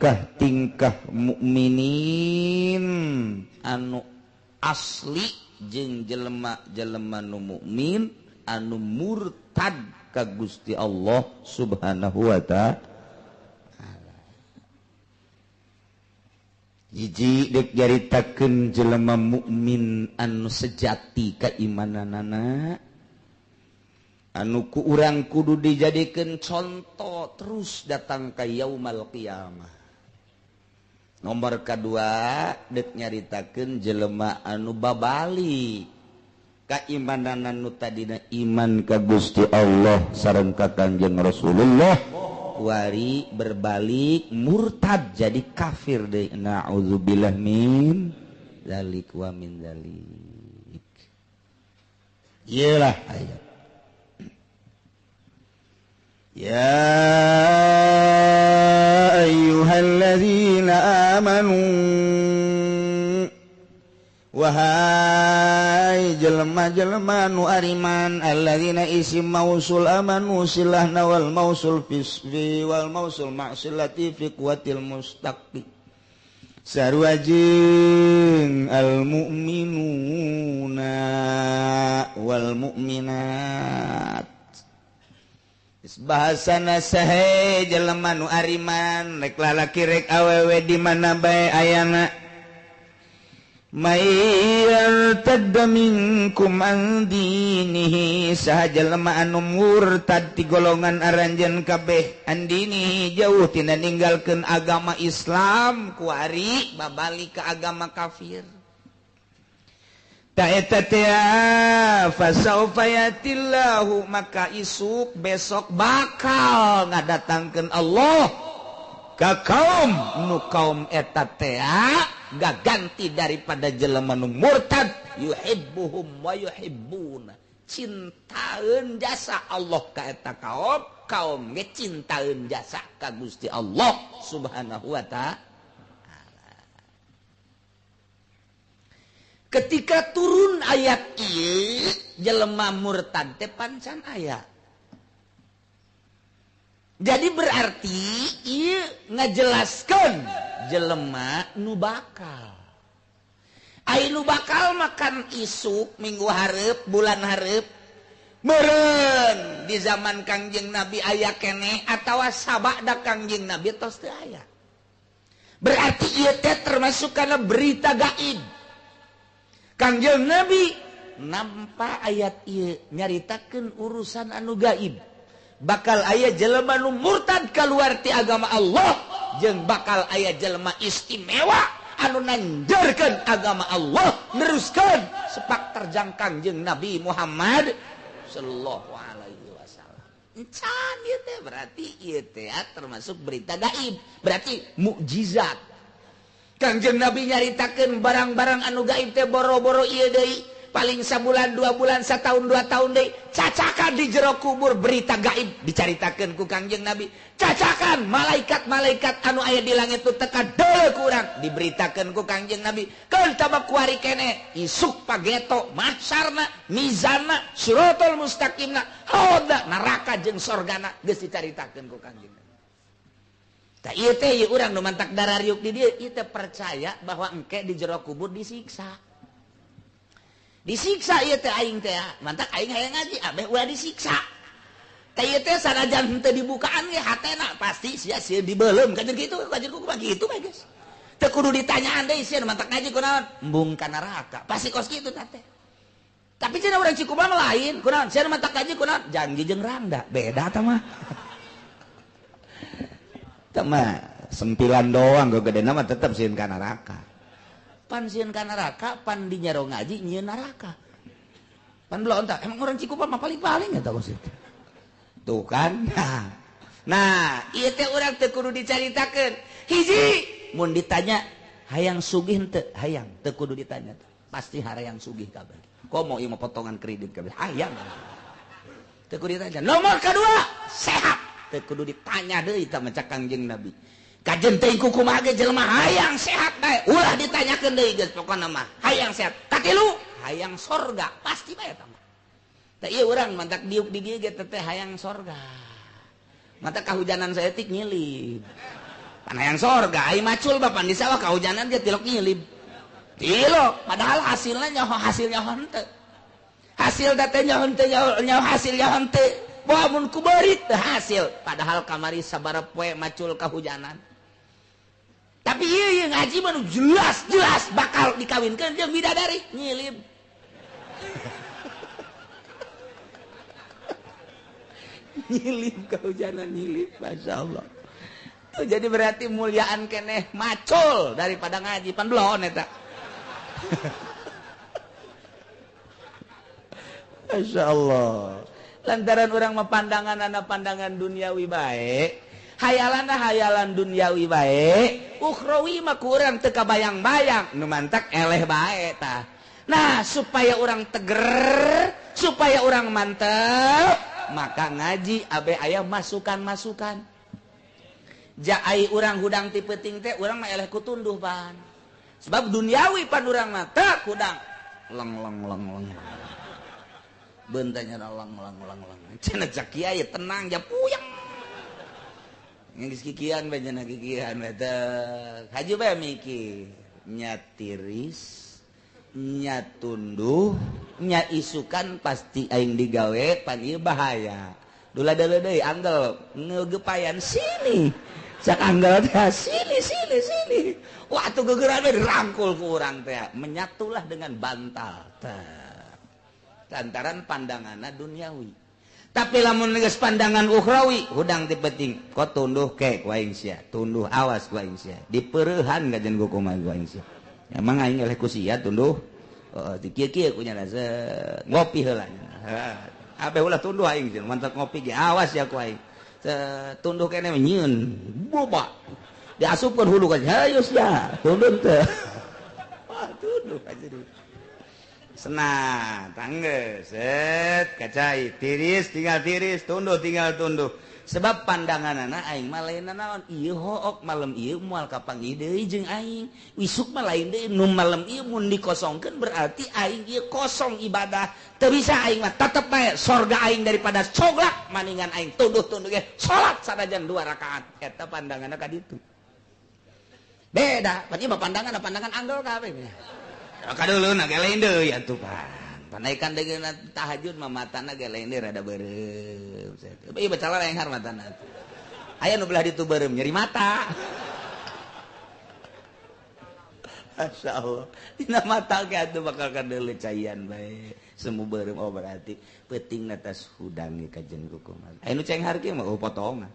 tingkah-tingkah mukminin anu asli jeung jelema-jelema nu mukmin anu murtad ka Gusti Allah Subhanahu wa ta'ala. Hiji dek jaritakeun jelema mukmin anu sejati kaimananana anu ku urang kudu dijadikeun contoh terus datang ka yaumul qiyamah. Nomor kadua dek nyaritakeun jelema anu babali kaimanan anu tadina iman ka Gusti Allah sareng ka Kanjeng Rasulullah wari berbalik murtad jadi kafir deui. Na'udzubillah min dzalik wa min dzalik. Iyalah ayat. Ya ayyuhalladzina amanu wahai jelema-jelema nu ariman alladzina isim mausul amanu silahna wal mausul fi wal mausul ma'silati fi quwatil mustaqi sarua jeung al mu'minuna wal mu'minat. Bahasana sahe jelema nu ariman rek lalaki rek awewe di mana bae ayana may yartadda minkum an dinihi saha jelema anu murtad ti golongan aranjeun kabeh an dinihi jauh tina ninggalkeun agama Islam ku ari babalik ka agama kafir. Ta eta teh fasaufa yatillahu maka isuk besok bakal ngadatangkeun Allah ka kaum nu kaum eta teh gaganti daripada jelema nu murtad yuhibbuhum wa yuhibbuna cintaeun jasa Allah ka eta kaum kaum ge cintaeun jasa ka Gusti Allah Subhanahu wa ta'ala. Ketika turun ayat ieu jelema murtad teh pancan aya. Jadi berarti ieu ngajelaskeun jelema nu bakal. Ai nu bakal makan isuk minggu hareup bulan hareup meureun di zaman Kangjeng Nabi aya keneh atawa sabada Kangjeng Nabi tos teu aya. Berarti ieu teh termasuk kana berita gaib. Kangjeng Nabi nampa ayat ieu nyaritakeun urusan anu gaib. Bakal aya jelema nu murtad kaluar ti agama Allah jeung bakal aya jelema istimewa anu nanjarkeun agama Allah neruskeun sepak terjang Kangjeng Nabi Muhammad sallallahu alaihi wasallam. Encan ieu teh berarti ieu teh termasuk berita gaib, berarti mukjizat. Kangjeng Nabi nyaritakeun barang-barang anu gaib teh boro-boro ieu deui paling sabulan 2 bulan satahun 2 tahun deui cacakan di jero kubur berita gaib dicaritakeun ku Kangjeng Nabi. Cacakan malaikat-malaikat anu aya di langit teh teka deuleu ku urang diberitakeun ku Kangjeng Nabi. Keun tabak kuari keneh isuk pageto mahsyarna mizanna siratal mustaqimna haudna neraka jeung sorgana geus dicaritakeun ku Kangjeng Nabi. Tah ieu teh ieu urang nu mantak darariuk di dieu ieu teh percaya bahwa engke di jero kubur disiksa. Disiksa ieu teh aing teh mantak aing hayang ngaji abeh ulah disiksa. Tah ieu teh sanajan henteu dibukaan ge hatena pasti sia-sia dibeuleum kan kitu kajiku kumaha kitu bae geus. Teu kudu ditanyaan deui sia mantak ngaji kunaon embung ka neraka. Pasti kos kitu tah teh. Tapi cenah urang Cikupa mah lain kunaon sia mantak ngaji kunaon janji jeung rangda beda tah mah. Tama sempilan doang gede nama tetap sieun ka neraka. Pan sieun ka neraka pan di nyaro ngaji nyieun neraka. Pan belum tak emang orang Cikupa mah paling-paling eta kos itu. Tuh kan. Nah, ieu teh urang teu kudu dicaritakeun. Hiji mun ditanya hayang sugih henteu? Hayang, teu kudu ditanya. Pasti harayang sugih kabeh. Komo ieu mah potongan kredit kabeh. Hayang. Teu kudu ditanya. Nomor kedua, sehat. Teu kudu ditanya deui tah maca Kangjeng Nabi. Kajen teh kumaha ge jelema hayang sehat bae. Ulah ditanyakeun deui geus pokona mah hayang sehat. Katilu hayang sorga pasti bae eta mah. Tah ieu urang mantak diuk di dieu ge teh hayang sorga. Mata kahujanan saeutik nyilih. Panah yang sorga ai macul bapan di sawah kahujanan dia tilok nyilib. Tilok padahal hasilnya henteu. Hasil datanya nyaho hasilnya henteu. Moal mun kuberit teu hasil padahal kamari sabaraha poe macul kahujanan. Tapi ieu ngaji mah jelas bakal dikawinkeun jeung bidadari nyilib. Nyilib kahujanan nyilib masyaallah. Tuh jadi berarti muliaan keneh macul daripada ngaji pan blon eta. Masyaallah. Lantaran urang mah pandanganna pandangan duniawi bae, hayalanna hayalan duniawi bae, ukhrawi mah ku urang teu kabayang-bayang, nu mantak eleh bae tah. Nah, supaya orang teger, supaya orang mantep, maka ngaji abe aya masukan-masukan. Jaai urang hudang ti peuting teh urang mah eleh ku tunduh pan. Sebab duniawi pan urang mah teu hudang. Leng. Bentanya lang. Cenah cak kiai tenang ja puyeng. Geus kikian bae cenah kikian teh. Haji bae mikir, nya tiris, nya tunduh, nya isukan pasti aing digawe pan ieu bahaya. Dula-dula deui anggal ngeugepayan sini. Cak anggal teh sini. Wah atuh gegeran dirangkul ku urang teh. Menyatulah dengan bantal. Lantaran pandanganna duniawi. Tapi lamun geus pandangan ukhrawi, hudang ti penting. Ko tunduh ke ku aing sia, tunduh awas ku aing sia. Dipeurehan gajen ku kumaha ku aing sia. Emang aing eleh ku sia tunduh. Ti kieu-kieu ku nya ngopi heula. Abe ulah tunduh aing sia, mantap ngopi ge awas ya ku aing. Tunduh kene nyieun boba diasupkeun hulu ka hayu sia tunduh teh tunduh aja dulu senang tanggeus set kacai tiris tinggal tiris tunduh tinggal tunduh sebab pandanganana aing mah lain naon ieu hook malam ieu moal kapanggih deui jeung aing wisuk mah lain deui nu malam ieu mun dikosongkeun berarti aing ieu kosong ibadah teu bisa aing mah tetep bae sorga aing daripada coglak maningan aing tunduh-tunduh ge salat sanajan 2 rakaat eta pandanganna ka ditu beda pan ieu mah pandangan anggel kabeh kadeuleuna ge lain deui atuh pan panaikan dengan tahajud mah matana ge lain deui rada beureum ieu baca lengkar matana aya nu belah ditu beureum nyeri mata masyaallah dina mata ge atuh bakal kadeuleu caian bae semu beureum oh berarti peutingna tas hudang ge kajen kukumaha aya nu cenghar kieu mah potongan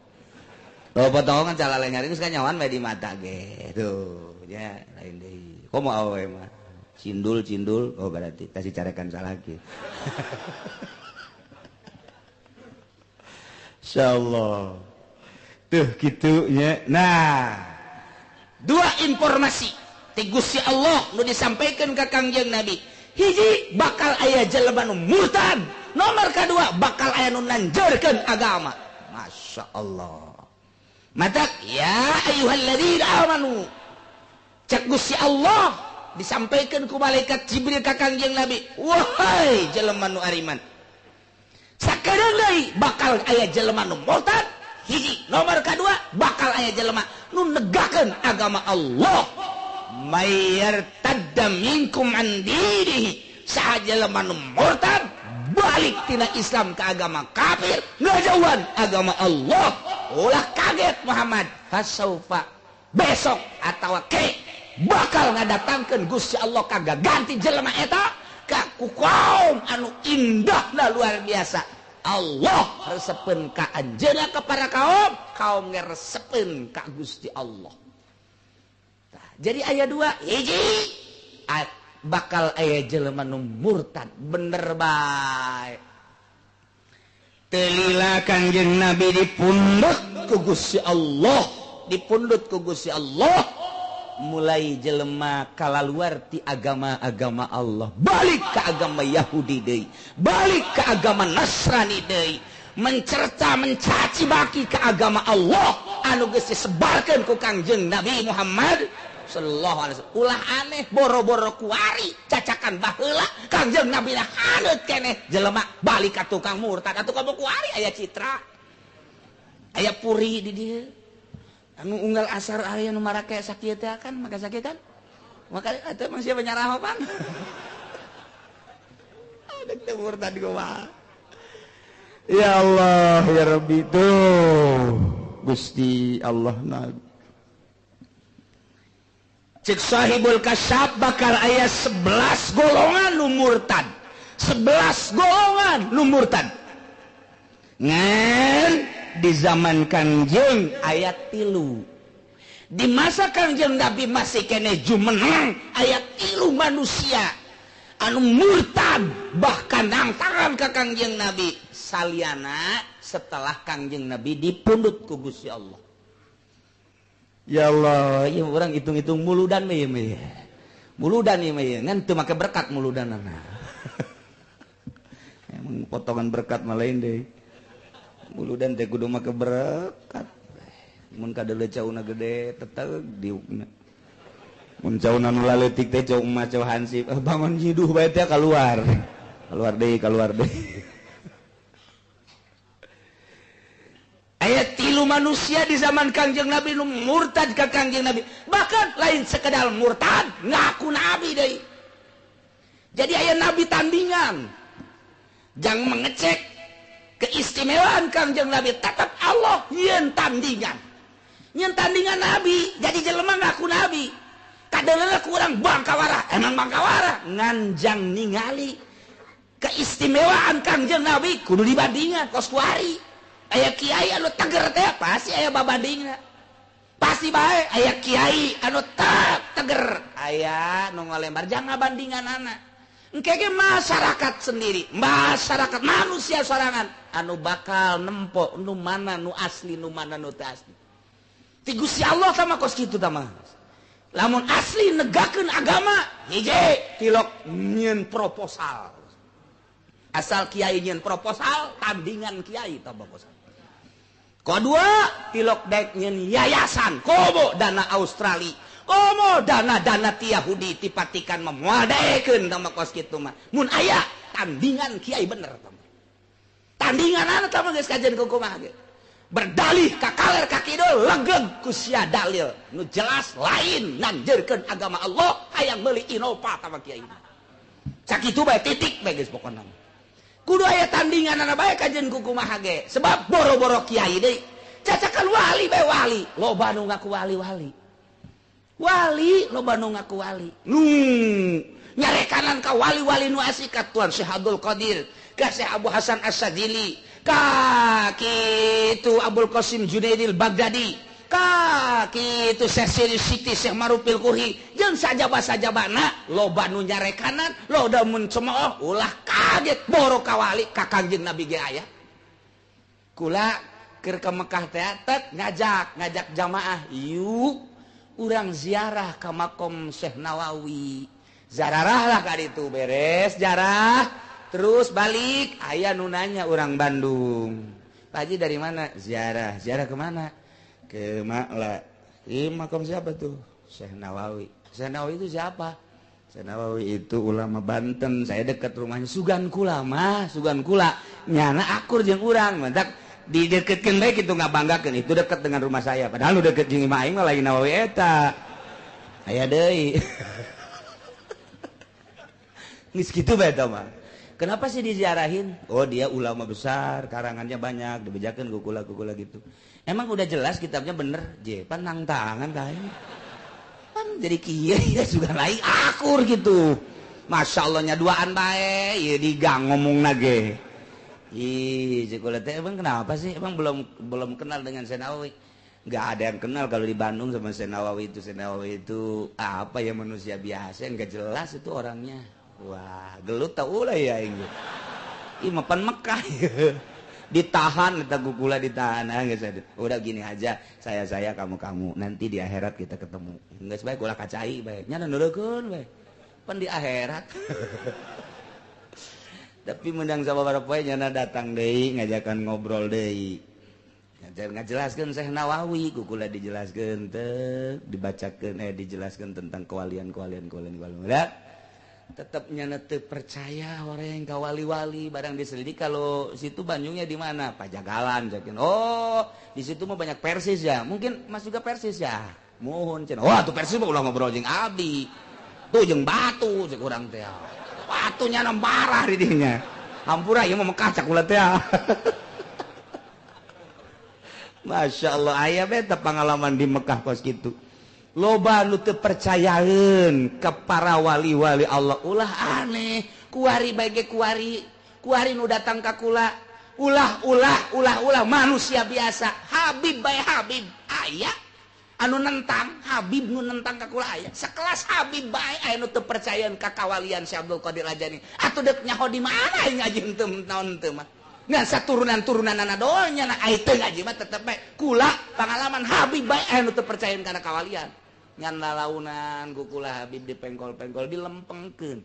calalenggar geus kanyawan bae di mata ge tuh nya lain deui komo awe mah cindul oh berarti kasih carekan salah lagi. Insyaallah. Tuh kitu nya. Nah, 2 informasi ti Gusti Allah nu disampaikan ka Kangjeng Nabi. Hiji bakal aya jelema nu murtad. Nomor kedua bakal aya nu nanjeurkeun agama. Masyaallah. Matak ya ayyuhalladzina amanu. Cek Gusti Allah disampaikan ku malaikat Jibril ka Kangjeng Nabi, wahai jelema nu ariman, sakedeung deui bakal aya jelema nu murtad. Hiji, nomor kedua bakal aya jelema nu negakeun agama Allah. Mayyartadda minkum an dinihi, saha jelema nu murtad balik tina Islam ke agama kafir, ngajauhan agama Allah. Ulah kaget Muhammad, fasaufa besok atawa bakal ngadatangkeun Gusti Allah kagak ganti jelema eta ka ku kaum anu indahna luar biasa. Allah resepeun ka anjeunna ka para kaum ngeresepeun ka Gusti Allah. Nah, jadi aya 2 hiji bakal aya jelema nu murtad bener bae. Telila Kangjeng Nabi dipundhut ku Gusti Allah, dipundhut ku Gusti Allah. Mulai jelema kalaluar ti agama-agama Allah, balik ke agama Yahudi deui, balik ke agama Nasrani deui, mencerca mencaci maki ke agama Allah anu geus disebarkeun ku Kangjeng Nabi Muhammad sallallahu alaihi wasallam. Ulah aneh boro-boro kuari cacakan baheula Kangjeng Nabi na haneut keneh jelema balik ka tukang murtad atuh ka kuari aya citra aya puri di dieu anu unggal asar aya nu marake sakit teh kan maka sakitan maka atuh mah sia nyarah pan ada teh murtad kumaha ya Allah ya Rabbi tuh Gusti Allah na cek sahibul kasyaf bakal aya 11 golongan nu murtad 11 golongan nu murtad ngan di zaman Kangjeng ayat 3 di masa Kangjeng Nabi masih kene jumenang ayat 3 manusia anu murtad bahkan nangtangan ke Kangjeng Nabi saliana setelah Kangjeng Nabi dipundut ku Gusti Allah. Ya Allah, ya orang hitung-hitung muludan mah ya. Muludan ya ngan teu make berkat muludanana. Emang potongan berkat mah lain deui. Muludan teh kudu make berkat. Mun kadeuleuk cauna gede teteg diukna. Mun cauna nu laletik teh cau emas cau hansip, bangun jiduh bae teh keluar. Keluar deui. Ayat 3 manusia di zaman Kangjeng Nabi nu murtad ke Kangjeng Nabi. Bahkan lain sekedar murtad, ngaku Nabi deui. Jadi aya Nabi tandingan. Jangan mengecek keistimewaan Kangjeng Nabi, tetap Allah yen tandingan. Yen tandingan Nabi, jadi jelema ngaku Nabi. Kadang-kadang kurang bangkawara, emang bangkawara nganjang ningali keistimewaan Kangjeng Nabi kudu dibandingan kos kuari. Aya kiai anu teger teh pasti aya babandingna. Pasti bae aya kiai anu teger, aya nu ngalembar jangan bandinganana. Engke ge masyarakat sendiri, masyarakat manusia sorangan anu bakal nempo nu mana nu asli nu mana nu teu asli. Ti Gusti Allah sama kos kitu tah mah. Lamun asli negakeun agama, hiji tilok nyieun proposal. Asal kiai nyieun proposal, tandingan kiai tah proposal. Kedua, tilok dek nyieun yayasan, komo dana Australia, komo dana ti Yahudi tipatikan memuadaekeun tah kos kitu mah. Mun aya tandingan kiai bener tah. Tandinganana tah geus kajian kumaha ge. Berdalih ka kaler ka kidul legeg ku sia dalil nu jelas lain nanjeurkeun agama Allah hayang meuli inova tah kiai. Sakitu bae titik bae geus pokona. Kudu aya tandinganana bae kajian kumaha ge. Sebab boro-boro kiai deui. Cacakan wali bae wali, loba nu ngaku wali-wali. Wali loba nu ngaku wali. Nyarekanan ka wali-wali nu asik ka Tuan Syekh Abdul Qadir, ka Syekh Abu Hasan As-Sadili, ka kitu Abdul Qasim Junaidil Baghdadi, ka kitu Syekh Siti Syekh Marufil Qurhi, jeung sajaba-sajabana loba nu nyarekanan, loba mun cemooh ulah kaget boro ka wali ka Kangjeng Nabi ge aya. Kula keur ka Mekah teh ngajak jamaah, yuk urang ziarah ka makom Syekh Nawawi. Zararah lah ka ditu beres jarah terus balik aya nu nanya urang Bandung. Pak Haji dari mana? Ziarah kemana? Ke Makla. Makom siapa tuh? Syekh Nawawi. Syekh Nawawi itu siapa? Syekh Nawawi itu ulama Banten. Saya dekat rumahnya Sugan Kula nyana akur jeung urang mantak dideketkeun bae kitu ngabanggakeun itu dekat dengan rumah saya padahal nu deket jeung imah aing mah lain Nawawi eta. Aya deui. Nis gitu bae eta mah. Kenapa sih diziarahin? Oh dia ulama besar, karangannya banyak, dibejakeun kukula gitu. Emang udah jelas kitabnya bener, pan nang tangan kae. Kan jadi kieu ya juga lain akur gitu. Masya Allah nyaduaan bae, ieu digang ngomongna ge. Ih, kula teh emang kenapa sih? Emang belum kenal dengan Syekh Nawawi. Nggak ada yang kenal kalau di Bandung sama Syekh Nawawi itu. Syekh Nawawi itu apa ya manusia biasa, enggak jelas itu orangnya. Wah, gelut tau lah ya ini. Ih, mapan Mekah. Ditahan, kata gugula ditahan. Udah gini aja, saya kamu. Nanti di akhirat kita ketemu. Enggak sebaik gula kacai baik. Nya nureukeun bae. Pan di akhirat. Tapi mendang sababaraha poe nyana datang deui, ngajakan ngobrol deui. Ngajelaskeun Syekh Nawawi, gugula dijelaskeun teh, dibacakeun dijelaskeun tentang kewalian. tetapnya percaya orang yang wali-wali barang diselidik kalau situ Bandungnya di mana Pajagalan jakin di situ mau banyak Persis ya mungkin Mas juga Persis ya mohon cenah tuh Persis mah ulah ngobrol jeung abdi tuh jeung batu cek urang teh batunya nambarah di dinya hampura ieu mah Mekah cak ulah teh Masya Allah aya beta pengalaman di Mekah kos kitu loba nu teu percayaeun ka para wali-wali Allah ulah aneh kuari bage kuari nu datang ka kula ulah manusia biasa Habib bae Habib aya anu nentang Habib nu nentang ka kula aya sakelas Habib bae aya nu teu percayaeun ka kawalian Syekh Abdul Qadir Rajani atuh deuk nyaho di mana ngaji teu naon teu mah ngan saturunan-turunanana doang nya aya teu ngaji mah tetep bae kula pengalaman Habib bae aya nu teu percayaeun kana kawalian ngan lalaunan kukula Habib dipengkol-pengkol dilempengkeun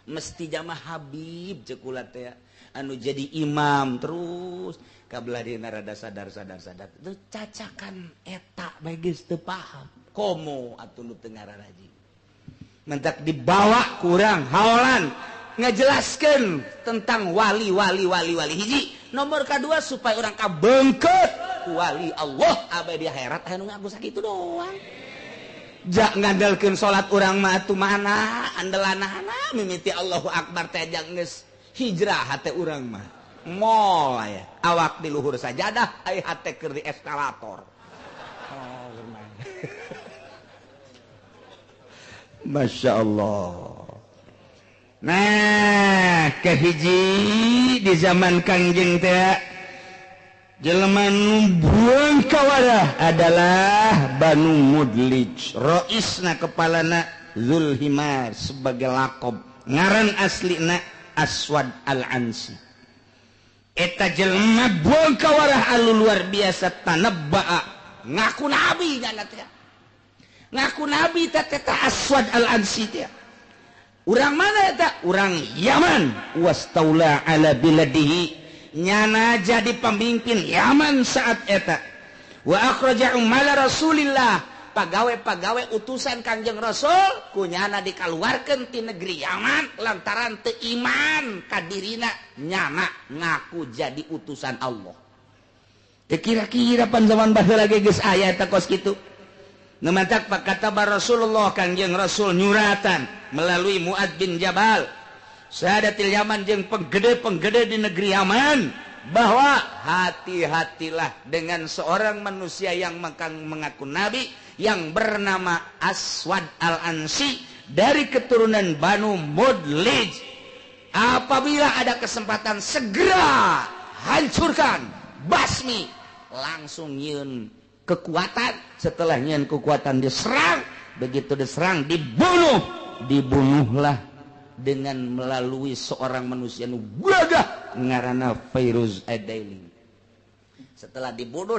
mesti jamaah Habib cek kula teh anu jadi imam terus kabladina rada sadar teu cacakan eta bae geus teu paham komo atuh nu teu ngararaji mentak dibawa kurang haolan ngajelaskeun tentang wali hiji nomor kedua supaya orang kabeungkeut ku wali Allah abadi akhirat anu ngaku sakitu doang jak ngandalkeun salat urang mah atuh mana andelanana mimiti Allahu Akbar teh jak geus hijrah hate urang mah mall aya awak di luhur sajadah aya hate keur di eskalator Masya Allah nah kahiji di zaman Kangjeng teh jelema nu buang kawadah adalah Banu Mudlij roisna kepalana Zulhimar sebagai lakob ngaran aslina Aswad Al-Ansi eta jelema buang kawadah anu luar biasa tanabba'a ngaku nabi nya teh ngaku nabi teh Aswad Al-Ansi teh urang mana eta urang Yaman wastaula ala biladihi nyana jadi pemimpin Yaman saat eta wa akhraja umala Rasulillah pagawe-pagawe utusan Kangjeng Rasul kunyana dikaluarkeun ti negeri Yaman lantaran teu iman ka dirina nyana ngaku jadi utusan Allah teu kira-kira pan zaman baheula ge geus aya eta kos kitu numantak kata Rasulullah Kangjeng Rasul nyuratan melalui Muad bin Jabal Sadatil Yaman jeung penggede-penggede di negeri Yaman bahwa hati-hatilah dengan seorang manusia yang mengaku nabi yang bernama Aswad Al-Ansi dari keturunan Banu Mudlij. Apabila ada kesempatan segera hancurkan, basmi, langsung nyeun kekuatan. Setelah nyeun kekuatan diserang, begitu diserang dibunuhlah dengan melalui seorang manusia nu gagah ngaranna Fairuz Ad-Daili. Setelah dibunuh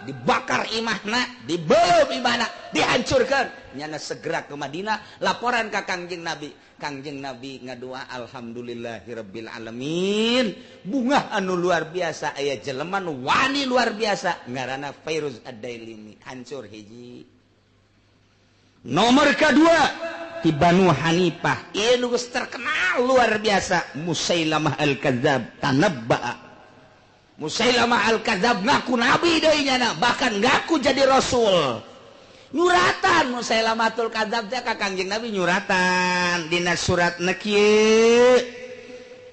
dibakar imahna, dibeleuh imahna, dihancurkan. Nyana segera ke Madinah, laporan ka Kangjeng Nabi. Kangjeng Nabi ngadua alhamdulillahirabbil alamin. Bunga anu luar biasa aya jelema nu wani luar biasa ngaranna Fairuz Ad-Daili. Hancur hiji. Nomor kedua di Banu Hanifah ini terkenal luar biasa Musailamah Al-Kadzab tanabba'a. Musailamah Al-Kadzab ngaku nabi deui nya bahkan ngaku jadi rasul. Nyuratan Musailamatul Kadzab teh ka Kangjeng Nabi nyuratan dina suratna kieu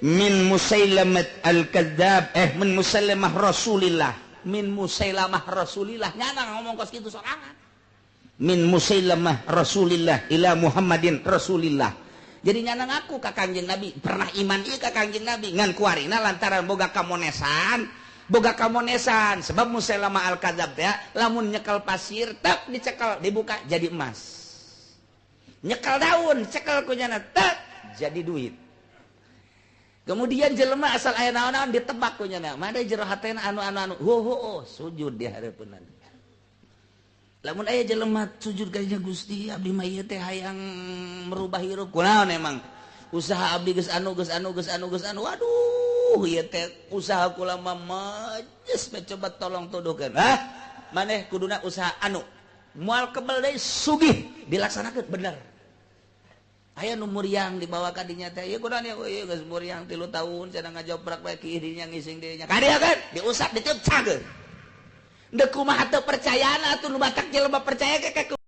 min Musailamah Al-Kadzab min Musailamah Rasulillah min Musailamah Rasulillah nyana ngomong kos kitu sorangan min Musailamah Rasulillah ila Muhammadin Rasulillah. Jadi nyana ngaku ka Kangjeng Nabi pernah iman ieu ka Kangjeng Nabi ngan kuarina lantaran boga kamonesan sebab Musailamah Al-Kadzab teh lamun nyekel pasir tak dicekel dibuka jadi emas. Nyekel daun cekel ku nyana tak jadi duit. Kemudian jelema asal aya naon-naon ditebak ku nyana made jero hatena anu sujud di hareupeunna. Lamun aya jelema sujud ka Gusti abdi mah ieu teh hayang merubah hirup kunaon emang usaha abdi geus anu waduh ieu teh usaha kula mah majes coba tolong tuduhkeun maneh kuduna usaha anu moal kebel deui sugih dilaksanakeun bener aya umur yang dibawa kadinya teh umur yang 3 tahun sedang ngajoprak bagi dirinya ngising dirinya kadia kan diusap ditiup cageun dek kumaha teu percayaan atuh nu batak jelema percaya ke